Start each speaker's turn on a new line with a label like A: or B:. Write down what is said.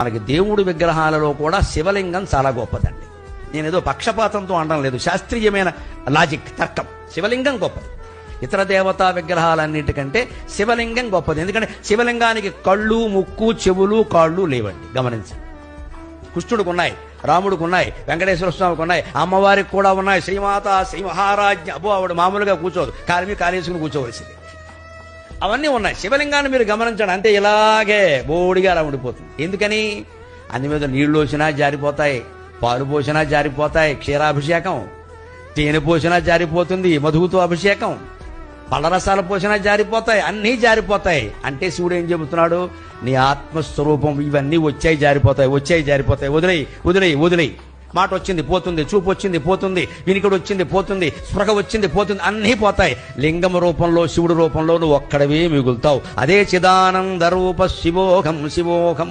A: మనకి దేవుడి విగ్రహాలలో కూడా శివలింగం చాలా గొప్పదండి. నేనేదో పక్షపాతంతో అనడం లేదు, శాస్త్రీయమైన లాజిక్, తర్కం. శివలింగం గొప్పది. ఇతర దేవతా విగ్రహాలన్నిటికంటే శివలింగం గొప్పది. ఎందుకంటే శివలింగానికి కళ్ళు, ముక్కు, చెవులు, కాళ్ళు లేవండి. గమనించండి. కృష్ణుడికి ఉన్నాయి, రాముడికి ఉన్నాయి, వెంకటేశ్వర స్వామికి ఉన్నాయి, అమ్మవారికి కూడా ఉన్నాయి. శ్రీమాత, శ్రీ మహారాజ్ఞ. అబ్బో, ఆవిడ మామూలుగా కూర్చోదు, కాలేసుకుని కూర్చోవలసింది. అవన్నీ ఉన్నాయి. శివలింగాన్ని మీరు గమనించండి, అంతే ఇలాగే బోడిగా అలా ఉండిపోతుంది. ఎందుకని? అన్ని మీద నీళ్లు పోసినా జారిపోతాయి, పాలు పోసినా జారిపోతాయి, క్షీరాభిషేకం, తేనె పోసినా జారిపోతుంది, మధువుతో అభిషేకం, పళ్ళరసాలు పోసినా జారిపోతాయి, అన్నీ జారిపోతాయి. అంటే శివుడు ఏం చెబుతున్నాడు? నీ ఆత్మస్వరూపం ఇవన్నీ వచ్చాయి జారిపోతాయి, వచ్చాయి జారిపోతాయి, వదిలేయి వదిలేయి వదిలేయి. మాట వచ్చింది పోతుంది, చూపు వచ్చింది పోతుంది, వినికిడి వచ్చింది పోతుంది, స్పృహ వచ్చింది పోతుంది, అన్నీ పోతాయి. లింగం రూపంలో, శివుడు రూపంలో నువ్వు ఒక్కడవే మిగులుతావు. అదే చిదానంద రూప శివోహం శివోహం.